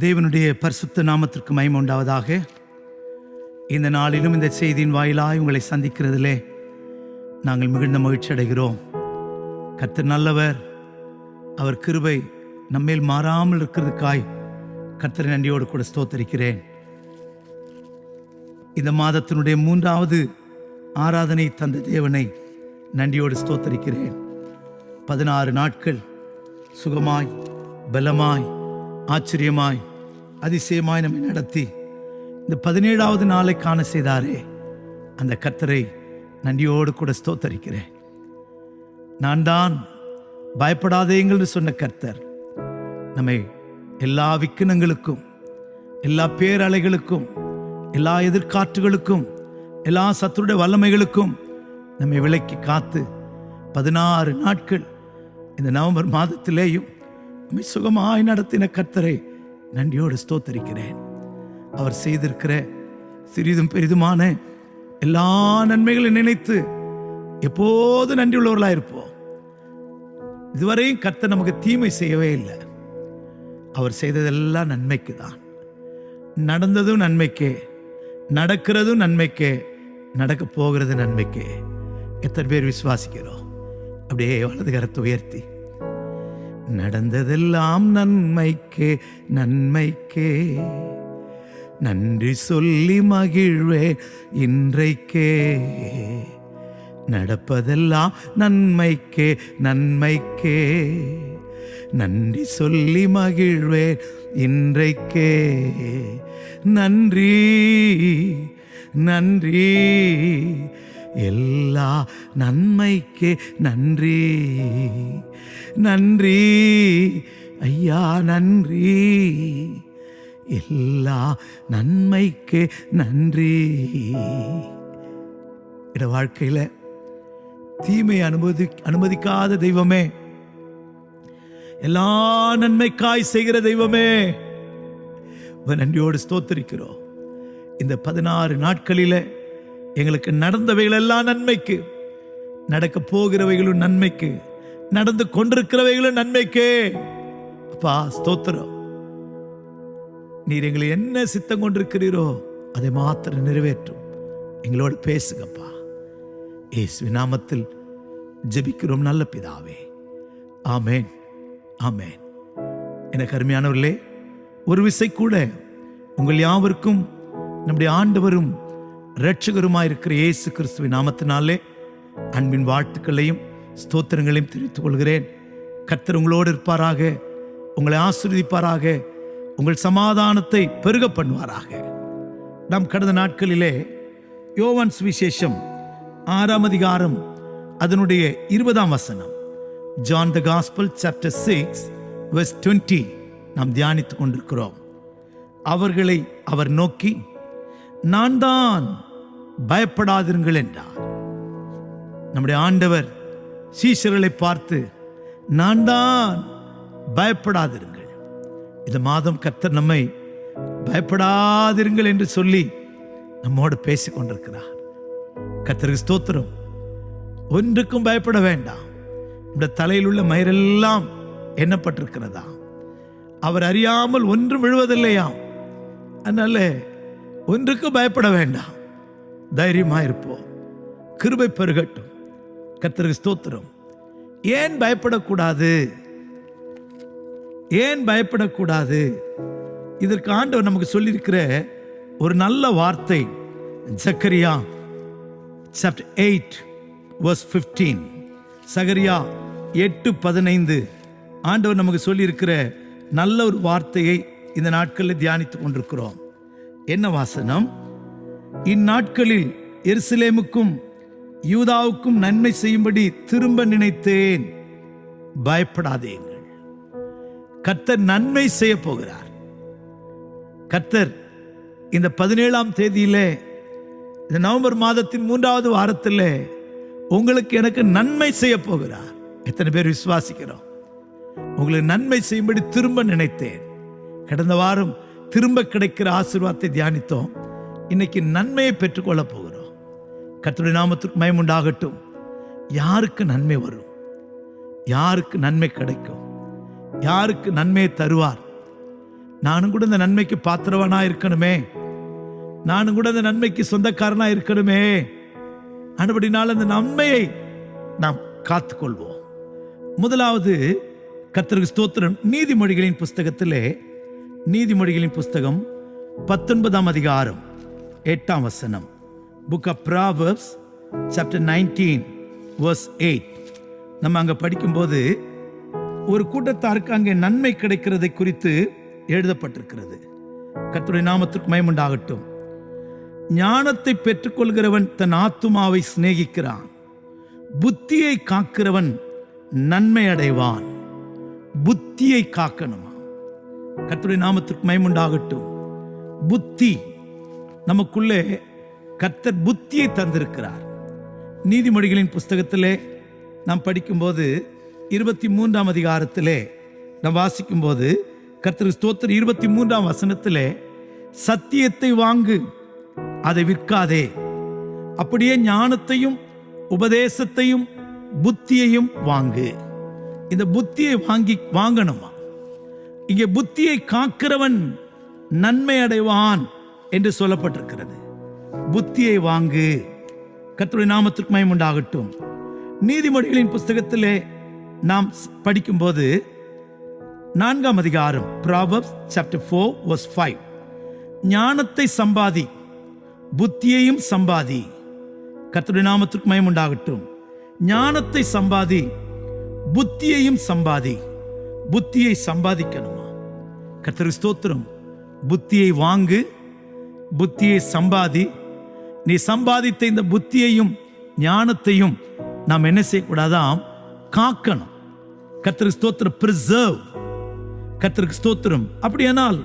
தேவனுடைய பரிசுத்த நாமத்திற்கு மகிமை உண்டாவதாக. இந்த நாளிலும் இந்த செய்தியின் வாயிலாய் உங்களை சந்திக்கிறதிலே நாங்கள் மிகுந்த மகிழ்ச்சி அடைகிறோம். கர்த்தர் நல்லவர், அவர் கிருபை நம்மேல் மாறாமல் இருக்கிறதுக்காய் கர்த்தரை நன்றியோடு கூட ஸ்தோத்தரிக்கிறேன். இந்த மாதத்தினுடைய 3வது ஆராதனை தந்த தேவனை நன்றியோடு ஸ்தோத்தரிக்கிறேன். 16 நாட்கள் சுகமாய், பலமாய், ஆச்சரியமாய், அதிசயமாய் நம்மை நடத்தி இந்த 17வது நாளை காண செய்தாரே, அந்த கர்த்தரை நன்றியோடு கூட ஸ்தோத்தரிக்கிறேன். நான் தான் பயப்படாதேங்கள் என்று சொன்ன கர்த்தர் நம்மை எல்லா விக்கினங்களுக்கும், எல்லா பேரலைகளுக்கும், எல்லா எதிர்காற்றுகளுக்கும், எல்லா சத்துருடைய வல்லமைகளுக்கும் நம்மை விலக்கி காத்து 16 நாட்கள் இந்த நவம்பர் மாதத்திலேயும் நம்மை சுகமாய் நடத்தின கர்த்தரை நன்றியோடு ஸ்தோத்தரிக்கிறேன். அவர் செய்திருக்கிற சிறிதும் பெரிதுமான எல்லா நன்மைகளையும் நினைத்து எப்போது நன்றி உள்ளவர்களாக இருப்போம். இதுவரையும் கர்த்தர் நமக்கு தீமை செய்யவே இல்லை. அவர் செய்ததெல்லாம் நன்மைக்கு தான். நடந்ததும் நன்மைக்கே, நடக்கிறதும் நன்மைக்கே, நடக்க போகிறது நன்மைக்கே. எத்தனை பேர் விசுவாசிக்கிறோம்? அப்படியே வலது கரத்தை உயர்த்தி, நடந்ததெல்லாம் நன்மைக்கே, நன்மைக்கே, நன்றி சொல்லி மகிழ்வேன் இன்றைக்கே. நடப்பதெல்லாம் நன்மைக்கே, நன்மைக்கே, நன்றி சொல்லி மகிழ்வேன் இன்றைக்கே. நன்றி நன்றி, எல்லா நன்மைக்கே நன்றி. நன்றி ஐயா, நன்றி, எல்லா நன்மைக்கே நன்றி. இட வாழ்க்கையில தீமை அனுமதிக்காத தெய்வமே, எல்லா நன்மைக்காய் செய்கிற தெய்வமே, நன்றியோடு ஸ்தோத்திரிக்கிறோம். இந்த 16 நாட்களில எங்களுக்கு நடந்தவைகள் எல்லாம் நன்மைக்கு, நடக்க போகிறவைகளும் நன்மைக்கு, நடந்து கொண்டிருக்கிறவைகளும் நன்மைக்கு. அப்பா ஸ்தோத்திரம். நீர் எங்களை என்ன சித்தம் கொண்டிருக்கிறீரோ அதை மாத்திரம் நிறைவேற்றும். எங்களோடு பேசுங்கப்பா. இயேசுவின் நாமத்தில் ஜெபிக்கிறோம் நல்ல பிதாவே, ஆமேன், ஆமேன். எனக்கு அருமையானவர்களே, ஒரு விசை கூட உங்கள் யாவருக்கும் நம்முடைய ஆண்டவரும் இரட்சகருமாயிருக்கிற இயேசு கிறிஸ்துவின் நாமத்தினாலே அன்பின் வாழ்த்துக்களையும் ஸ்தோத்திரங்களையும் தெரிவித்துக் கொள்கிறேன். கர்த்தர் உங்களோடு இருப்பாராக, உங்களை ஆசீர்வதிப்பாராக, உங்கள் சமாதானத்தை பெருக பண்ணுவாராக. நாம் கடந்த நாட்களிலே யோவான் சுவிசேஷம் 6ஆம் அதிகாரம் அதனுடைய 20ஆம் வசனம், John the gospel chapter 6 verse 20 நாம் தியானித்துக் கொண்டிருக்கிறோம். அவர்களை அவர் நோக்கி, நான் தான், பயப்படாதிருங்கள் என்றார். நம்முடைய ஆண்டவர் சீஷர்களை பார்த்து, நான் தான், பயப்படாதிருங்கள். இந்த மாதம் கர்த்தர் நம்மை பயப்படாதிருங்கள் என்று சொல்லி நம்மோடு பேசிக் கொண்டிருக்கிறார். கர்த்தருக்கு ஸ்தோத்திரம். ஒன்றுக்கும் பயப்பட வேண்டாம். இந்த தலையில் உள்ள மயிரெல்லாம் எண்ணப்பட்டிருக்கிறதா, அவர் அறியாமல் ஒன்றும் விழுவதில்லையாம். அதனால ஒன்றுக்கும் பயப்பட வேண்டாம், தைரியமா இருப்போம். கிருபை பெருகட்டும். கர்த்தருக்கு ஸ்தோத்திரம். ஏன் பயப்படக்கூடாது? ஏன் பயப்படக்கூடாது? இதற்கு ஆண்டவர் நமக்கு சொல்லியிருக்கிற ஒரு நல்ல வார்த்தை, சகரியா chapter 8 verse 15. சகரியா 8:15 ஆண்டவர் நமக்கு சொல்லியிருக்கிற நல்ல ஒரு வார்த்தையை இந்த நாட்களில் தியானித்துக் கொண்டிருக்கிறோம். என்ன வாசனம்? இந்நாட்களில் எருசலேமுக்கும் யூதாவுக்கும் நன்மை செய்யும்படி திரும்ப நினைத்தேன், பயப்படாதீர்கள். கர்த்தர் நன்மை செய்ய போகிறார். கர்த்தர் இந்த 17ஆம் தேதியிலே, இந்த நவம்பர் மாதத்தின் 3வது வாரத்தில் உங்களுக்கு எனக்கு நன்மை செய்ய போகிறார். எத்தனை பேர் விசுவாசிக்கிறோம்? உங்களுக்கு நன்மை செய்யும்படி திரும்ப நினைத்தேன். கடந்த வாரம் திரும்ப கிடைக்கிற ஆசீர்வாதத்தை தியானித்தோம். இன்னைக்கு நன்மையை பெற்றுக்கொள்ள போகிறோம். கர்த்தருடைய நாமத்திற்கு மகிமை உண்டாகட்டும். யாருக்கு நன்மை வரும்? யாருக்கு நன்மை கிடைக்கும்? யாருக்கு நன்மையை தருவார்? நானும் கூட இந்த நன்மைக்கு பாத்திரவனா இருக்கணுமே, நானும் கூட இந்த நன்மைக்கு சொந்தக்காரனா இருக்கணுமே. அதுபடினால அந்த நன்மையை நாம் காத்துக்கொள்வோம். முதலாவது கர்த்தருக்கு ஸ்தோத்திரம். நீதிமொழிகளின் புஸ்தகத்திலே, நீதிமொழிகளின் புஸ்தகம் 19ஆம் அதிகாரம் 8ஆம் வசனம், book of proverbs chapter 19 verse 8. நம்ம அங்க படிக்கும்போது ஒரு கூட்டத்தாருக்கு அங்கே நன்மை கிடைக்கிறதை குறித்து எழுதப்பட்டிருக்கிறது. கர்த்தருடைய நாமத்திற்கு மகிமை உண்டாகட்டும். ஞானத்தை பெற்றுக்கொள்கிறவன் தன் ஆத்துமாவை சிநேகிக்கிறான், புத்தியை காக்கிறவன் நன்மை அடைவான். புத்தியை காக்கணுமா? கர்த்தருடைய நாமத்திற்கு மகிமை உண்டாகட்டும். புத்தி நமக்குள்ளே கர்த்தர் புத்தியை தந்திருக்கிறார். நீதிமொழிகளின் புஸ்தகத்திலே நாம் படிக்கும்போது 23ஆம் அதிகாரத்திலே நாம் வாசிக்கும்போது கர்த்தருக்கு ஸ்தோத்திரம் 23ஆம் வசனத்திலே, சத்தியத்தை வாங்கு, அதை விற்காதே, அப்படியே ஞானத்தையும் உபதேசத்தையும் புத்தியையும் வாங்கு. இந்த புத்தியை வாங்கணுமா? இங்கே புத்தியை காக்கிறவன் நன்மை அடைவான் என்று சொல்லப்பட்டிருக்கிறது. புத்தியை வாங்கு. கர்த்தருடைய நாமத்திற்கு மகிமை உண்டாகட்டும். நீதிமொழிகளின் புஸ்தகத்திலே நாம் படிக்கும்போது 4ஆம் அதிகாரம், Proverbs chapter 4 verse 5, ஞானத்தை சம்பாதி, புத்தியையும் சம்பாதி. கர்த்தருடைய நாமத்திற்கு மகிமை உண்டாகட்டும். ஞானத்தை சம்பாதி, புத்தியையும் சம்பாதி. புத்தியை சம்பாதிக்கணுமா? கர்த்தருக்கு ஸ்தோத்திரம். புத்தியை வாங்கு, புத்தியை சம்பாதி. நீ சம்பாதித்த இந்த புத்தியையும் ஞானத்தையும் நாம் என்ன செய்யக்கூடாதாம்? காக்கணும். கர்த்தருக்கு ஸ்தோத்திரம். பிரிசர்வ். கர்த்தருக்கு ஸ்தோத்திரம். அப்படியானால்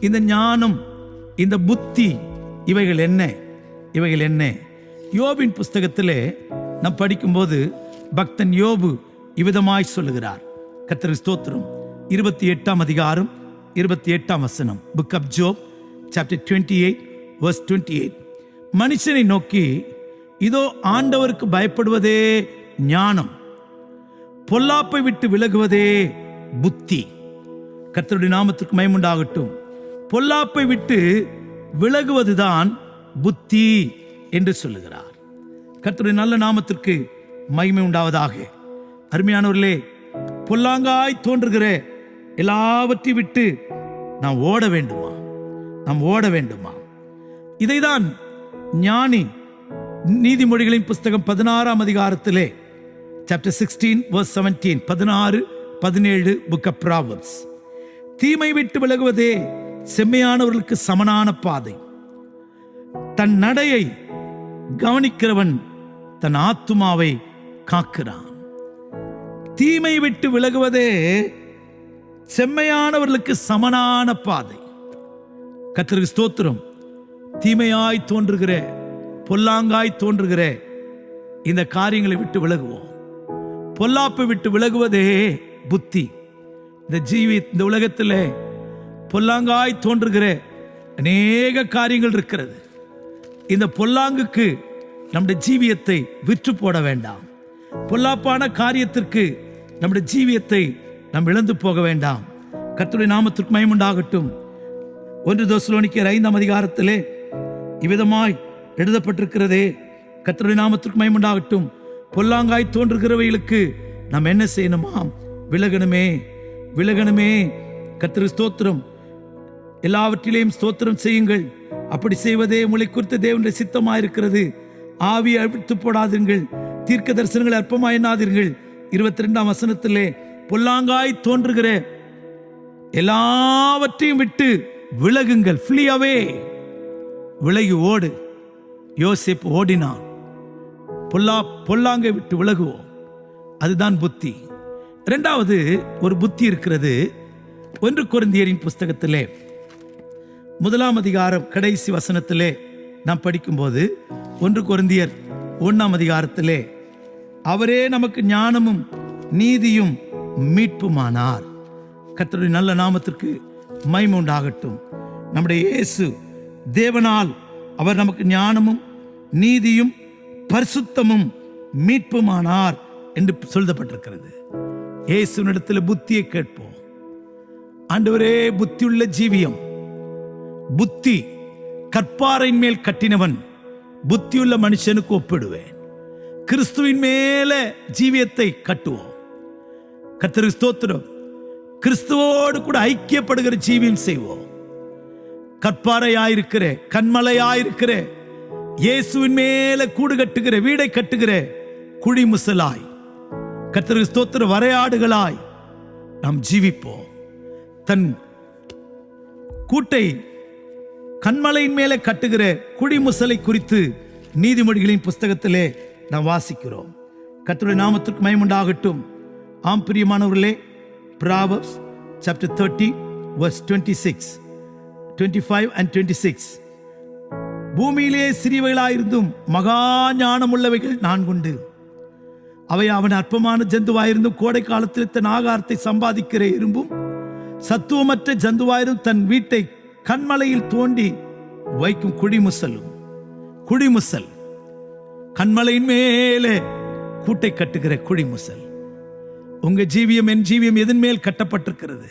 இந்த ஞானம், இந்த புத்தி, இவைகள் என்ன? இவைகள் என்ன? யோபின் புஸ்தகத்திலே நாம் படிக்கும்போது பக்தன் யோபு இவ்விதமாய் சொல்லுகிறார். கர்த்தருக்கு ஸ்தோத்திரம். 28ஆம் அதிகாரம் 28ஆம் வசனம், book of Job chapter 28 verse 28, மனுஷனை நோக்கி, இதோ ஆண்டவருக்கு பயப்படுவதே ஞானம், பொல்லாப்பை விட்டு விலகுவதே புத்தி. கர்த்தருடைய நாமத்திற்கு மகிமை உண்டாகட்டும். பொல்லாப்பை விட்டு விலகுவதுதான் புத்தி என்று சொல்லுகிறார். கர்த்தருடைய நல்ல நாமத்திற்கு மகிமை உண்டாவதாக. அருமையானவர்களே, பொல்லாங்காய் தோன்றுகிற எல்லாவற்றையும் விட்டு நாம் ஓட வேண்டுமா? நாம் ஓட வேண்டுமா? இதைதான் ஞானி நீதிமொழிகளின் புஸ்தகம் 16ஆம் அதிகாரத்திலே chapter 16 verse 17, 16-17 book of Proverbs, தீமை விட்டு விலகுவதே செம்மையானவர்களுக்கு சமனான பாதை, தன் நடையை கவனிக்கிறவன் தன் ஆத்துமாவை காக்கிறான். தீமை விட்டு விலகுவதே செம்மையானவர்களுக்கு சமனான பாதை. கர்த்தருக்கு ஸ்தோத்திரம். தீமையாய் தோன்றுகிற, பொல்லாங்காய் தோன்றுகிற இந்த காரியங்களை விட்டு விலகுவோம். பொல்லாப்பை விட்டு விலகுவதே புத்தி. இந்த உலகத்தில் பொல்லாங்காய் தோன்றுகிற அநேக காரியங்கள் இருக்கிறது. இந்த பொல்லாங்குக்கு நம்முடைய ஜீவியத்தை விற்று போட வேண்டாம். பொல்லாப்பான காரியத்திற்கு நம்முடைய ஜீவியத்தை நாம் இழந்து போக வேண்டாம். கர்த்தருடைய நாமத்திற்கு மகிமை உண்டாகட்டும். 1 தெசலோனிக்கேயர் 5ஆம் அதிகாரத்திலே இவ்விதமாய் எழுதப்பட்டிருக்கிறதே. கர்த்தருடைய நாமத்திற்கு மகிமை உண்டாகட்டும். பொல்லாங்காய் தோன்றுகிறவைகளுக்கு நாம் என்ன செய்யணுமாம்? விலகணுமே, விலகணுமே. கர்த்தருக்கு ஸ்தோத்திரம். எல்லாவற்றிலேயும் ஸ்தோத்திரம் செய்யுங்கள், அப்படி செய்வதே உங்களை குறித்த தேவனுடைய சித்தமாயிருக்கிறது. ஆவியை அழித்து போடாதீர்கள், தீர்க்க தரிசனங்களை அற்பமாய் எண்ணாதீர்கள். 22ஆம் வசனத்திலே பொல்லாங்காய் தோன்றுகிற எல்லாவற்றையும் விட்டு விலகுங்கள். ஃப்ளீ அவே. விலகி ஓடு. யோசேப்பு ஓடினான். பொல்லாங்கை விட்டு விலகுவோம். அதுதான் புத்தி. இரண்டாவது ஒரு புத்தி இருக்கிறது. 1 கொரிந்தியரின் புஸ்தகத்திலே 1ஆம் அதிகாரம் கடைசி வசனத்திலே நாம் படிக்கும்போது 1 கொரிந்தியர் 1ஆம் அதிகாரத்திலே, அவரே நமக்கு ஞானமும் நீதியும் மீட்புமானார். கர்த்தருடைய நல்ல நாமத்திற்கு மகிமை உண்டாகட்டும். நம்முடைய இயேசு தேவனால் அவர் நமக்கு ஞானமும் நீதியும் பரிசுத்தமும் மீட்புமானார் என்று சொல்லப்பட்டிருக்கிறது. இயேசுவினிடத்தில் புத்தியை கேட்போம். ஆண்டவரே, புத்தியுள்ள ஜீவியம். புத்தி கற்பாறையின் மேல் கட்டினவன் புத்தியுள்ள மனுஷனுக்கு ஒப்பிடுவேன். கிறிஸ்துவின் மேல ஜீவியத்தை கட்டுவோம். கர்த்தருக்கு ஸ்தோத்திரம். கிறிஸ்துவோடு கூட ஐக்கியப்படுகிற ஜீவியம் செய்வோம். கற்பாறையாயிருக்கிற, கண்மலையாயிருக்கிற, இயேசுவின் மேல கூடு கட்டுகிற, வீடை கட்டுகிற குழிமுசலாய், கர்த்தருக்கு ஸ்தோத்திர வரையாடுகளாய் நாம் ஜீவிப்போம். தன் கூட்டை கண்மலையின் மேலே கட்டுகிற குழிமுசலை குறித்து நீதிமொழிகளின் புஸ்தகத்திலே நாம் வாசிக்கிறோம். கர்த்தருடைய நாமத்திற்கு மகிமை உண்டாகட்டும். ஆம் பிரியமானவர்களே, Proverbs chapter 30 verse 26, 25 and 26. பூமியிலே சிறியவைகளாயிருந்தும் மகா ஞானமுள்ளவைகள் 4 உண்டு. அவை அவன் அற்பமான ஜந்துவாயிருந்தும் கோடை காலத்தில் தன் ஆகாரத்தை சம்பாதிக்கிற எறும்பும், சத்துவமற்ற ஜந்துவாயிரும் தன் வீட்டை கண்மலையில் தோண்டி வைக்கும் குழிமுசலும். குழிமுசல் கண்மலையின் மேலே கூட்டை கட்டுகிற குழிமுசல். உங்க ஜீவியம், என் ஜீவியம் எதன் மேல் கட்டப்பட்டிருக்கிறது?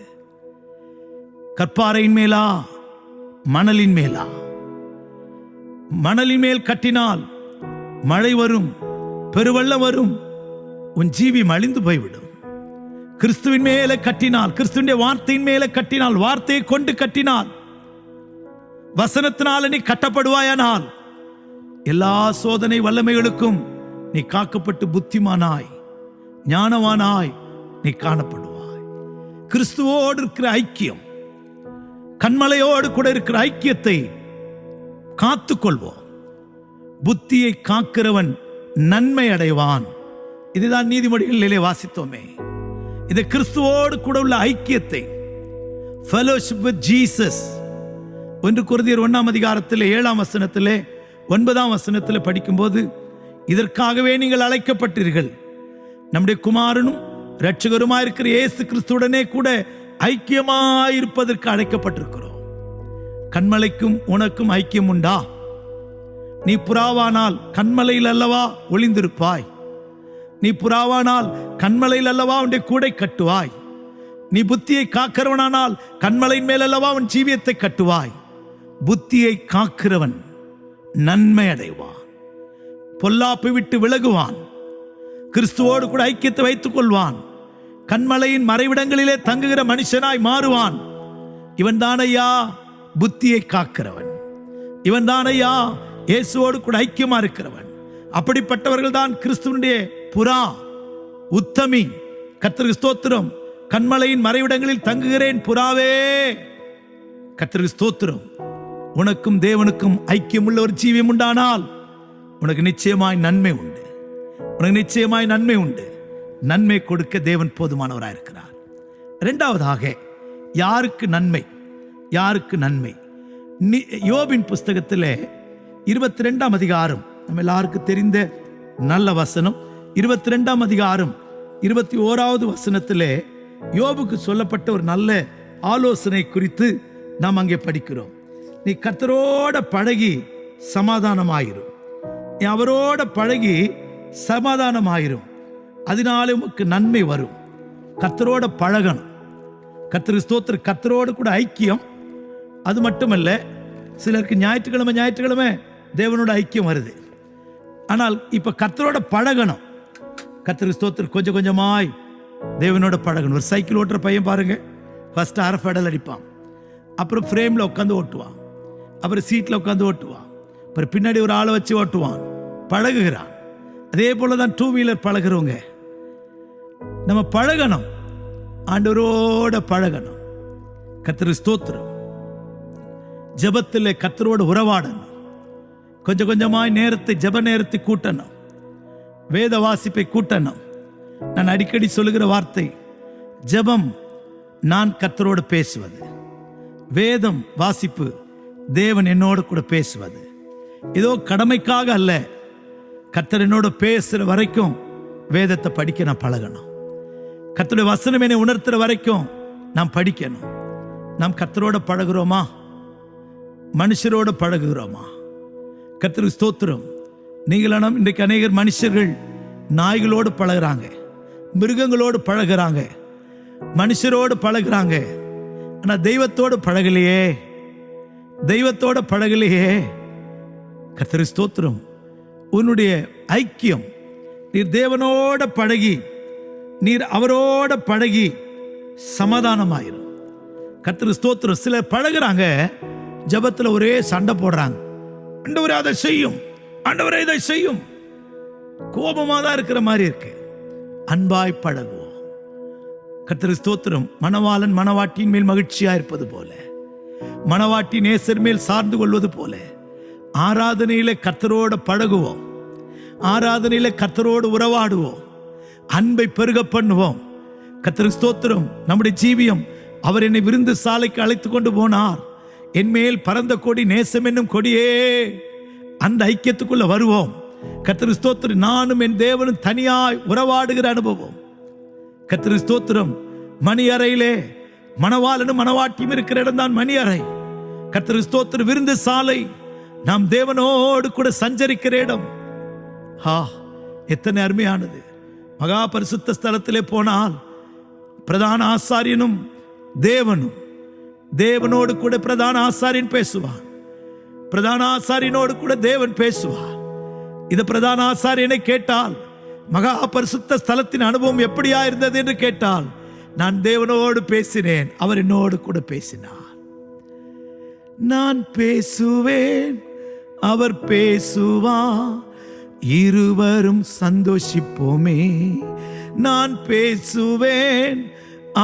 கற்பாறையின் மேலா, மணலின் மேலா? மணலின் மேல் கட்டினால் மழை வரும், பெருவெள்ளம் வரும், உன் ஜீவியம் அழிந்து போய்விடும். கிறிஸ்துவின் மேலே கட்டினால், கிறிஸ்துவின் வார்த்தையின் மேலே கட்டினால், வார்த்தையை கொண்டு கட்டினால், வசனத்தினால நீ கட்டப்படுவாயானால் எல்லா சோதனை வல்லமைகளுக்கும் நீ காக்கப்பட்டு புத்திமானாய், ஞானவானாய் நீ காணப்படுவாய். கிறிஸ்துவோடு இருக்கிற ஐக்கியம், கண்மலையோடு கூட இருக்கிற ஐக்கியத்தை காத்துக்கொள்வோம். புத்தியை காக்கிறவன் நன்மை அடைவான். இதுதான் நீதிமொழிகளிலே வாசித்தோமே. இந்த கிறிஸ்துவோடு கூட உள்ள ஐக்கியத்தை, fellowship with Jesus, 1 கொரிந்தியர் 1ஆம் அதிகாரத்தில் 7ஆம் வசனத்திலே 9ஆம் வசனத்தில் படிக்கும்போது, இதற்காகவே நீங்கள் அழைக்கப்பட்டீர்கள், நம்முடைய குமாரனும் இரட்சகருமாயிருக்கிற இயேசு கிறிஸ்துவுடனே கூட ஐக்கியமாயிருப்பதற்கு அழைக்கப்பட்டிருக்கிறோம். கண்மலைக்கும் உனக்கும் ஐக்கியம் உண்டா? நீ புறாவானால் கண்மலையில் அல்லவா ஒளிந்திருப்பாய்? நீ புறாவானால் கண்மலையில் அல்லவா உன்னுடைய கூடை கட்டுவாய்? நீ புத்தியை காக்கிறவனானால் கண்மலையின் மேல் அல்லவா உன் ஜீவியத்தை கட்டுவாய்? புத்தியை காக்கிறவன் நன்மை அடைவான், பொல்லாப்பை விட்டு விலகுவான், கிறிஸ்துவோடு கூட ஐக்கியத்தை வைத்துக் கொள்வான், கண்மலையின் மறைவிடங்களிலே தங்குகிற மனுஷனாய் மாறுவான். இவன் தானையா புத்தியை காக்கிறவன். இவன் தானையா இயேசுவோடு கூட ஐக்கியமா இருக்கிறவன். அப்படிப்பட்டவர்கள் தான் கிறிஸ்துவனுடைய புறா, உத்தமி. கர்த்தருக்கு ஸ்தோத்திரம். கண்மலையின் மறைவிடங்களில் தங்குகிறேன் புறாவே. கர்த்தருக்கு ஸ்தோத்திரம். உனக்கும் தேவனுக்கும் ஐக்கியம் உள்ள ஒரு ஜீவியம் உண்டானால் உனக்கு நிச்சயமாய் நன்மை உண்டு. உனக்கு நிச்சயமாய் நன்மை உண்டு. நன்மை கொடுக்க தேவன் போதுமானவராக இருக்கிறார். இரண்டாவதாக, யாருக்கு நன்மை? யாருக்கு நன்மை? யோபின் புஸ்தகத்தில் 22ஆம் அதிகாரம், நம்ம எல்லாருக்கும் தெரிந்த நல்ல வசனம், 22ஆம் அதிகாரம் 21வது வசனத்திலே யோபுக்கு சொல்லப்பட்ட ஒரு நல்ல ஆலோசனை குறித்து நாம் அங்கே படிக்கிறோம். நீ கர்த்தரோட பழகி சமாதானமாயிரும். நீ அவரோட பழகி சமாதானமாயிரும், அதனால உமக்கு நன்மை வரும். கர்த்தரோட பழகணும். கர்த்தருக்கு ஸ்தோத்திரம். கர்த்தரோடு கூட ஐக்கியம். அது மட்டுமல்ல, சிலருக்கு ஞாயிற்றுக்கிழமை தேவனோட ஐக்கியம் வருது. ஆனால் இப்ப கர்த்தரோட பழகணும். கர்த்தருக்கு ஸ்தோத்திரம். கொஞ்சம் கொஞ்சமாய் தேவனோட பழகணும். ஒரு சைக்கிள் ஓட்டுற பையன் பாருங்க, ஃபர்ஸ்ட் அரை பெடல் அடிப்பான், அப்புறம் ஃப்ரேம்ல உட்காந்து ஓட்டுவான், அப்புறம் சீட்ல உட்காந்து ஓட்டுவான், அப்புறம் பின்னாடி ஒரு ஆளை வச்சு ஓட்டுவான், பழகுகிறான். அதே போலதான் 2 வீலர் பழகிறவங்க. நம்ம பழகணும், ஆண்டவரோட பழகணும். கர்த்தருக்கு ஸ்தோத்திரம். ஜெபத்தில் கர்த்தரோடு உறவாடணும். கொஞ்சம் கொஞ்சமாய் நேரத்தை, ஜெப நேரத்தை கூட்டணும், வேத வாசிப்பை கூட்டணும். நான் அடிக்கடி சொல்லுகிற வார்த்தை, ஜெபம் நான் கர்த்தரோடு பேசுவது, வேதம் வாசிப்பு தேவன் என்னோடு கூட பேசுவது. ஏதோ கடமைக்காக அல்ல, கர்த்தர் என்னோட பேசுற வரைக்கும் வேதத்தை படிக்க நான் பழகணும். கர்த்தருடைய வசனம் என்னை உணர்த்துற வரைக்கும் நாம் படிக்கணும். நாம் கர்த்தரோட பழகுறோமா? மனுஷரோட பழகுகிறோமா? கர்த்தருக்கு ஸ்தோத்திரம். நீங்களான இன்றைக்கு அநேகர் மனுஷர்கள் நாய்களோடு பழகுறாங்க, மிருகங்களோடு பழகுறாங்க, மனுஷரோடு பழகுறாங்க. ஆனா தெய்வத்தோடு பழகலையே, தெய்வத்தோட பழகலையே. கர்த்தருக்கு ஸ்தோத்திரம். உன்னுடைய ஐக்கியம், நீர் தேவனோட பழகி, நீர் அவரோட பழகி சமாதானமாயிரும். கர்த்தருக்கு ஸ்தோத்திரம். சிலர் பழகுறாங்க, ஜெபத்தில் ஒரே சண்டை போடுறாங்க. ஆண்டவரே அதை செய்யும், ஆண்டவரே இதை செய்யும். கோபமாக தான் இருக்கிற மாதிரி இருக்கு. அன்பாய் பழகுவோம். கர்த்தருக்கு ஸ்தோத்திரம். மணவாளன் மணவாட்டியின் மேல் மகிழ்ச்சியா இருப்பது போல, மணவாட்டி நேசர் மேல் சார்ந்து கொள்வது போல, ஆராதனையில கர்த்தரோட பழகுவோம், ஆராதனையில கர்த்தரோடு உறவாடுவோம், அன்பை பெருக பண்ணுவோம். கர்த்தருக்கு ஸ்தோத்திரம். நம்முடைய ஜீவியம், அவர் என்னை விருந்து சாலைக்கு அழைத்து கொண்டு போனார், என் மேல் பறந்த கொடி நேசம் என்னும் கொடியே, அந்த ஐக்கியத்துக்குள்ள வருவோம். கர்த்தருக்கு ஸ்தோத்திரம். நானும் என் தேவனும் தனியாய் உறவாடுகிற அனுபவம். கர்த்தருக்கு ஸ்தோத்திரம். மணி அறையிலே மணவாளனும் மணவாட்டியும் இருக்கிற இடம் தான் மணி அறை. கர்த்தருக்கு ஸ்தோத்திரம். விருந்து சாலை நாம் தேவனோடு கூட சஞ்சரிக்கிற இடம். எத்தனை அருமையானது. மகா பரிசுத்த ஸ்தலத்திலே போனால் பிரதான ஆசாரியனும் தேவனும், தேவனோடு கூட பிரதான ஆசாரியன் பேசுவான், பிரதான ஆசாரியனோடு கூட தேவன் பேசுவார். இது பிரதான ஆசாரியனை கேட்டால், மகா பரிசுத்த ஸ்தலத்தின் அனுபவம் எப்படியா இருந்தது என்று கேட்டால், நான் தேவனோடு பேசினேன், அவர் என்னோடு கூட பேசினார். நான் பேசுவேன், அவர் பேசுவார், இருவரும் சந்தோஷிப்போமே. நான் பேசுவேன்,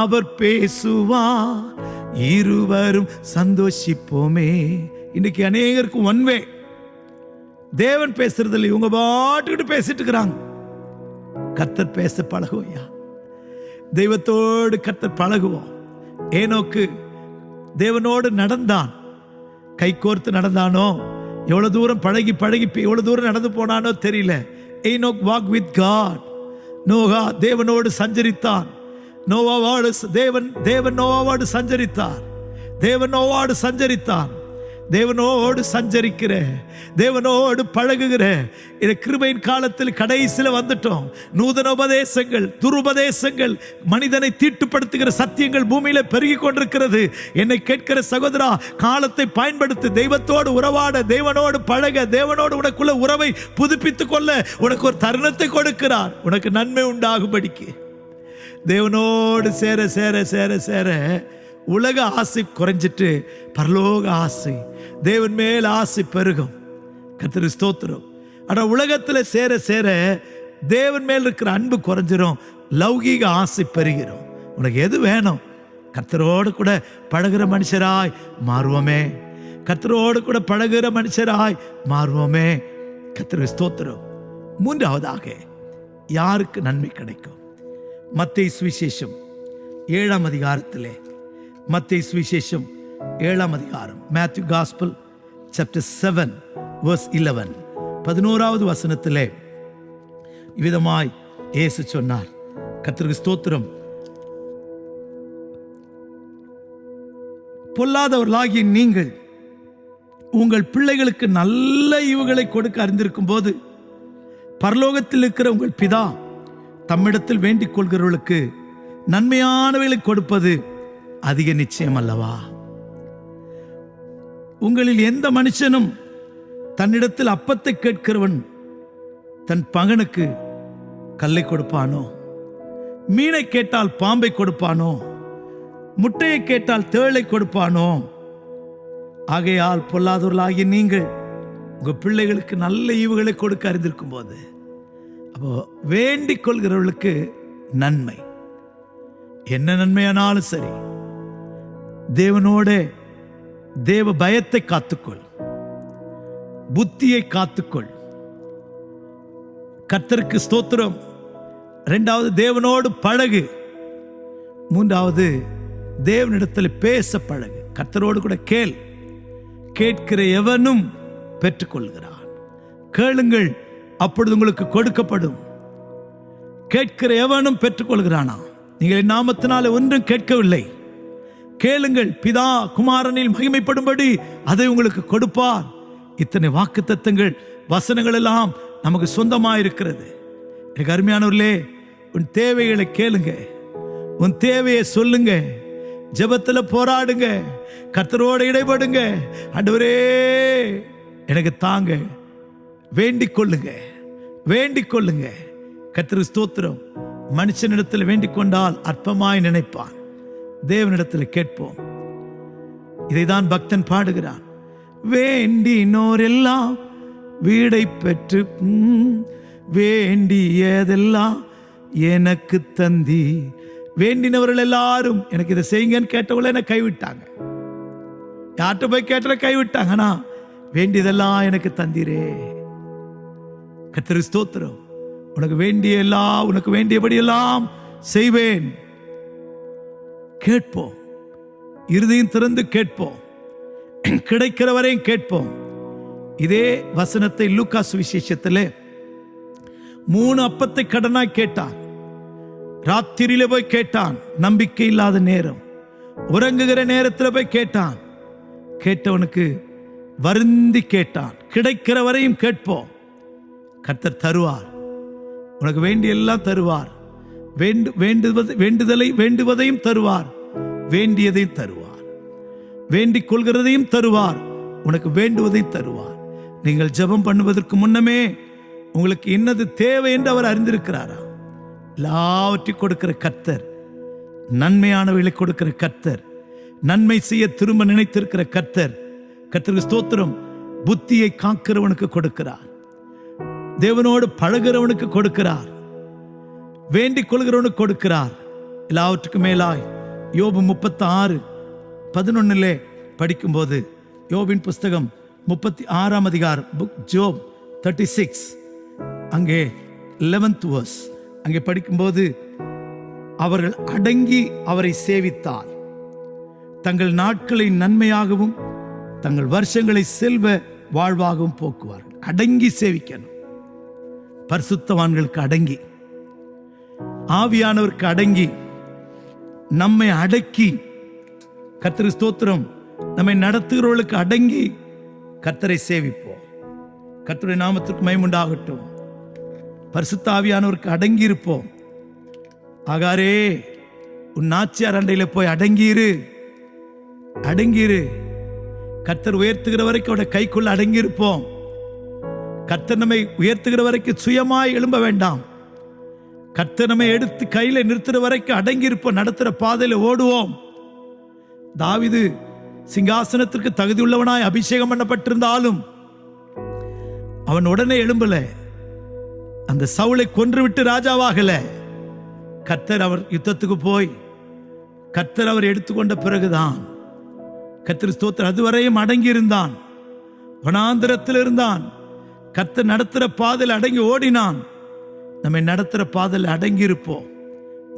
அவர் பேசுவார், இருவரும் சந்தோஷிப்போமே. இன்னைக்கு அநேகருக்கு ஒன்வே, தேவன் பேசுறது இல்லை, இவங்க பாட்டுக்கிட்டு பேசிட்டு இருக்கிறாங்க. கர்த்தர் பேச பழகுவோம். தெய்வத்தோடு கர்த்தர் பழகுவோம். ஏனோக்கு தேவனோடு நடந்தான், கை கோர்த்து நடந்தானோ, எவ்வளவு தூரம் பழகி பழகி எவ்வளவு தூரம் நடந்து போனானோ தெரியல. Enoch walk with God. நோகா தேவனோடு சஞ்சரித்தான். நோவாவோடு தேவன் நோவாவோடு சஞ்சரித்தார். தேவன் நோவாவோடு சஞ்சரித்தான். தேவனோடு சஞ்சரிக்கிற, தேவனோடு பழகுகிற இந்த கிருபையின் காலத்தில் கடைசியில் வந்துட்டோம். நூதன உபதேசங்கள், துருபதேசங்கள், மனிதனை தீட்டுப்படுத்துகிற சத்தியங்கள் பூமியில பெருகி கொண்டிருக்கிறது. என்னை கேட்கிற சகோதரா, காலத்தை பயன்படுத்தி தெய்வத்தோடு உறவாட, தேவனோடு பழக, தேவனோடு உனக்குள்ள உறவை புதுப்பித்துக் கொள்ள உனக்கு ஒரு தருணத்தை கொடுக்கிறார். உனக்கு நன்மை உண்டாகும்படிக்கு தேவனோடு சேர சேர சேர சேர உலக ஆசை குறைஞ்சிட்டு பரலோக ஆசை, தேவன் மேல் ஆசை பெருகும். கர்த்தருக்கு ஸ்தோத்திரம். ஆனா உலகத்துல சேர சேர தேவன் மேல் இருக்கிற அன்பு குறைஞ்சிரும், லௌகீக ஆசை பெருகிறோம். உனக்கு எது வேணும்? கர்த்தரோடு கூட பழகுற மனுஷராய் மாறுவோமே, கர்த்தரோடு கூட பழகுற மனுஷராய் மாறுவோமே. கர்த்தருக்கு ஸ்தோத்திரம். மூன்றாவதாக யாருக்கு நன்மை கிடைக்கும்? மத்தேயு சுவிசேஷம் 7ஆம் அதிகாரத்திலே, மத்தேயு சுவிசேஷம் 7ஆம் அதிகாரம், மேத்யூ காஸ்பல் சாப்டர் 7 verse 11, 11வது வசனத்திலே இவ்விதமாய் இயேசு சொன்னார். கர்த்தருக்கு ஸ்தோத்திரம். பொல்லாதவர்களாகிய நீங்கள் உங்கள் பிள்ளைகளுக்கு நல்ல ஈவுகளை கொடுக்க அறிந்திருக்கும் போது பரலோகத்தில் இருக்கிற உங்கள் பிதா தம்மிடத்தில் வேண்டிக் கொள்கிறவர்களுக்கு நன்மையானவைகளை கொடுப்பது அதிக நிச்சயம் அல்லவா? உங்களில் எந்த மனுஷனும் தன்னிடத்தில் அப்பத்தை கேட்கிறவன் தன் மகனுக்கு கல்லை கொடுப்பானோ? மீனை கேட்டால் பாம்பை கொடுப்பானோ? முட்டையை கேட்டால் தேளை கொடுப்பானோ? ஆகையால் பொல்லாதவர்களாகிய நீங்கள் உங்க பிள்ளைகளுக்கு நல்ல ஈவுகளை கொடுக்க அறிந்திருக்கும் போது, அப்போ வேண்டிக் கொள்கிறவர்களுக்கு நன்மை, என்ன நன்மையானாலும் சரி, தேவனோட தேவ பயத்தை காத்துக்கொள், புத்தியை காத்துக்கொள். கர்த்தருக்கு ஸ்தோத்திரம். இரண்டாவது, தேவனோடு பழகு. மூன்றாவது, தேவனிடத்தில் பேச பழகு. கர்த்தரோடு கூட கேள். கேட்கிற எவனும் பெற்றுக்கொள்கிறான். கேளுங்கள், அப்பொழுது உங்களுக்கு கொடுக்கப்படும். கேட்கிற எவனும் பெற்றுக்கொள்கிறானா? நீங்கள் என் நாமத்தினாலே ஒன்றும் கேட்கவில்லை, கேளுங்கள், பிதா குமாரனில் மகிமைப்படும்படி அதை உங்களுக்கு கொடுப்பார். இத்தனை வாக்குத்தத்தங்கள், வசனங்கள் எல்லாம் நமக்கு சொந்தமாக இருக்கிறது. எனக்கு அருமையானவர்களே, உன் தேவைகளை கேளுங்க, உன் தேவையை சொல்லுங்க. ஜெபத்துல போராடுங்க, கர்த்தரோட இடைபடுங்க. ஆண்டவரே எனக்கு தாங்க, வேண்டிக் கொள்ளுங்க, வேண்டிக் கொள்ளுங்க. கர்த்தருக்கு ஸ்தோத்திரம். மனுஷனிடத்தில் வேண்டிக் கொண்டால் அற்பமாய் நினைப்பான், தேவனிடத்தில் கேட்போம். இதைதான் பக்தன் பாடுகிறான். வேண்டினோர் எல்லாம் வீடை பெற்று வேண்டியதெல்லாம் எனக்கு தந்தி. வேண்டினவர்கள் எல்லாரும் எனக்கு இதை செய்யுங்கன்னு கேட்டவங்கள என்ன கைவிட்டாங்க. யார்கிட்ட போய் கேட்ட கைவிட்டாங்கன்னா, வேண்டியதெல்லாம் எனக்கு தந்தீரே. கர்த்தருக்கு ஸ்தோத்திரம். உனக்கு வேண்டிய எல்லாம், உனக்கு வேண்டியபடி எல்லாம் செய்வேன். கேட்போம், இருதயம் திறந்து கேட்போம், கிடைக்கிற வரையும் கேட்போம். இதே வசனத்தை லூக்கா சுவிசேஷத்திலே 3 அப்பத்தை கடனாய் கேட்டான். ராத்திரியில போய் கேட்டான், நம்பிக்கை இல்லாத நேரம், உறங்குகிற நேரத்தில் போய் கேட்டான். கேட்டவனுக்கு வருந்தி கேட்டான். கிடைக்கிற வரையும் கேட்போம், கர்த்தர் தருவார். உனக்கு வேண்டிய எல்லாம் தருவார். வேண்டுவதையும் தருவார், வேண்டியதையும் தருவார். வேண்டிக் கொள்கிறதையும் தருவார், உனக்கு வேண்டுவதையும் தருவார். நீங்கள் ஜெபம் பண்ணுவதற்கு முன்னமே உங்களுக்கு என்னது தேவை என்று அவர் அறிந்திருக்கிறாரா? எல்லாவற்றையும் கொடுக்கிற கர்த்தர், நன்மையானவர்களை கொடுக்கிற கர்த்தர், நன்மை செய்ய திரும்ப நினைத்திருக்கிற கர்த்தர். கர்த்தருக்கு ஸ்தோத்திரம். புத்தியை காக்கிறவனுக்கு கொடுக்கிறார், தேவனோடு பழகிறவனுக்கு கொடுக்கிறார், வேண்டிக் கொள்கிறவனுக்கு கொடுக்கிறார். எல்லாவற்றுக்கும் மேலாய் யோபு 36:11 படிக்கும்போது, யோபின் புஸ்தகம் 36ஆம் அதிகாரம், புக் ஜோப் 36, அங்கே 11th verse அங்கே படிக்கும்போது, அவர்கள் அடங்கி அவரை சேவித்தால் தங்கள் நாட்களை நன்மையாகவும் தங்கள் வருஷங்களை செல்வ வாழ்வாகவும் போக்குவார்கள். அடங்கி சேவிக்கணும். பரிசுத்தவான்களுக்கு அடங்கி, ஆவியானவருக்கு அடங்கி, நம்மை அடக்கி, கர்த்தருக்கு ஸ்தோத்திரம், நம்மை நடத்துகிறவர்களுக்கு அடங்கி கர்த்தரை சேவிப்போம். கர்த்தருடைய நாமத்திற்கு மகிமை உண்டாகட்டும். பரிசுத்த ஆவியானவருக்கு அடங்கி இருப்போம். ஆகாரே, உன் நாச்சியார் அண்டையில போய் அடங்கியிரு, அடங்கியிரு. கர்த்தர் உயர்த்துகிற வரைக்கும் அவருடைய கைக்குள்ள அடங்கி இருப்போம். கர்த்தர் நம்மை உயர்த்துகிற வரைக்கும் சுயமாய் எழும்ப வேண்டாம். கர்த்தர் நம்மை எடுத்து கையில நிறுத்துற வரைக்கும் அடங்கி இருப்போம். நடத்துற பாதையில ஓடுவோம். தாவீது சிங்காசனத்திற்கு தகுதி உள்ளவனாய் அபிஷேகம் பண்ணப்பட்டிருந்தாலும் அவன் உடனே எழும்பல. அந்த சவுலை கொன்றுவிட்டு ராஜாவாகல. கர்த்தர் அவர் யுத்தத்துக்கு போய் கர்த்தர் அவர் எடுத்துக்கொண்ட பிறகுதான், கர்த்தர் ஸ்தோத்திரம், அதுவரையும் அடங்கி இருந்தான், வனாந்திரத்தில் இருந்தான். கர்த்தர் நடத்துற பாதையில் அடங்கி ஓடினான். நம்மை நடத்துற பாதையில் அடங்கி இருப்போம்.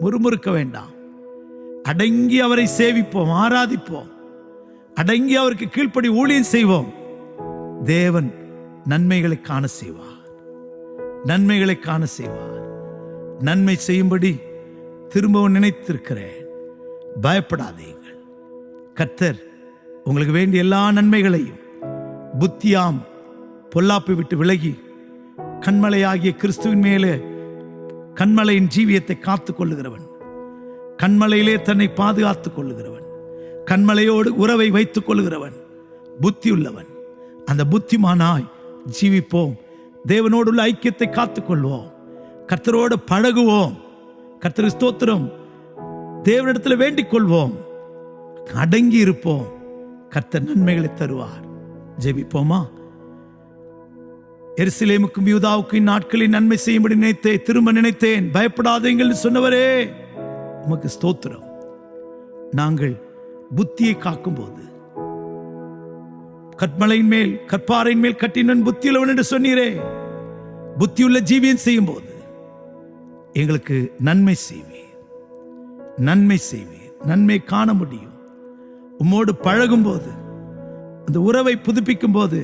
முறுமுறுக்க வேண்டாம். அடங்கி அவரை சேவிப்போம், ஆராதிப்போம். அடங்கி அவருக்கு கீழ்ப்படி ஊழியம் செய்வோம். தேவன் நன்மைகளை காண செய்வார், நன்மைகளை காண செய்வார். நன்மை செய்யும்படி திரும்பவும் நினைத்திருக்கிறேன். பயப்படாதீர்கள். கர்த்தர் உங்களுக்கு வேண்டிய எல்லா நன்மைகளையும், புத்தியாம் பொல்லாப்பை விட்டு விலகி கண்மலையாகிய கிறிஸ்துவின் மேலே, கண்மலையின் ஜீவியத்தை காத்துக் கொள்ளுகிறவன், கண்மலையிலே தன்னை பாதுகாத்துக் கொள்ளுகிறவன், கண்மலையோடு உறவை வைத்துக் கொள்ளுகிறவன் புத்தி உள்ளவன். அந்த புத்திமானாய் ஜீவிப்போம். தேவனோடு உள்ள ஐக்கியத்தை காத்துக்கொள்வோம். கர்த்தரோடு பழகுவோம். கர்த்தர் ஸ்தோத்திரம். தேவனிடத்தில் வேண்டிக் கொள்வோம். அடங்கி இருப்போம். கர்த்தர் நன்மைகளை தருவார். ஜெபிப்போமா? எருசலேமுக்கும் யூதாவுக்கும் நாட்களில் நன்மை செய்யும்படி நினைத்தேன், திரும்ப நினைத்தேன். பயப்படாதீங்கள் சொன்னவரே, உமக்கு ஸ்தோத்திரம். நாங்கள் புத்தியை காக்கும் போது, கற்மலையின் மேல் கற்பாறையின் மேல் கட்டினன் புத்தியுள்ளவன் என்று சொன்னீரே, புத்தியுள்ள ஜீவியம் செய்யும் போது எங்களுக்கு நன்மை செய்வீர், நன்மை செய்வீர். நன்மை காண முடியும். உம்மோடு பழகும் போது, அந்த உறவை புதுப்பிக்கும் போது,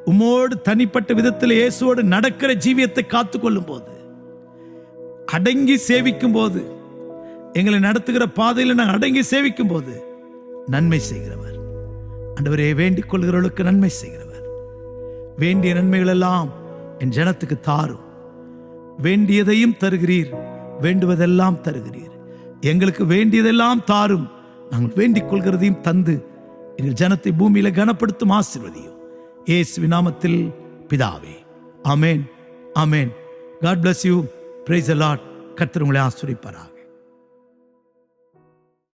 உம்மோடு தனிப்பட்ட விதத்தில் இயேசுவோடு நடக்கிற ஜீவியத்தை காத்துக்கொள்ளும் போது, அடங்கி சேவிக்கும் போது, எங்களை நடத்துகிற பாதையில் நாங்கள் அடங்கி சேவிக்கும் போது நன்மை செய்கிறவர். ஆண்டவரே, வேண்டிக் கொள்கிறவர்களுக்கு நன்மை செய்கிறவர். வேண்டிய நன்மைகள் எல்லாம் என் ஜனத்துக்கு தாரும். வேண்டியதையும் தருகிறீர், வேண்டுவதெல்லாம் தருகிறீர். எங்களுக்கு வேண்டியதெல்லாம் தாரும், நாங்கள் வேண்டிக் கொள்கிறதையும் தந்து எங்கள் ஜனத்தை பூமியில கனப்படுத்தும் ஆசீர்வதியும் இயேசுவின் நாமத்தில் பிதாவே. ஆமென், ஆமென். God bless you. Praise the Lord. கர்த்தர் உங்களை ஆசீர்வதிப்பாராக.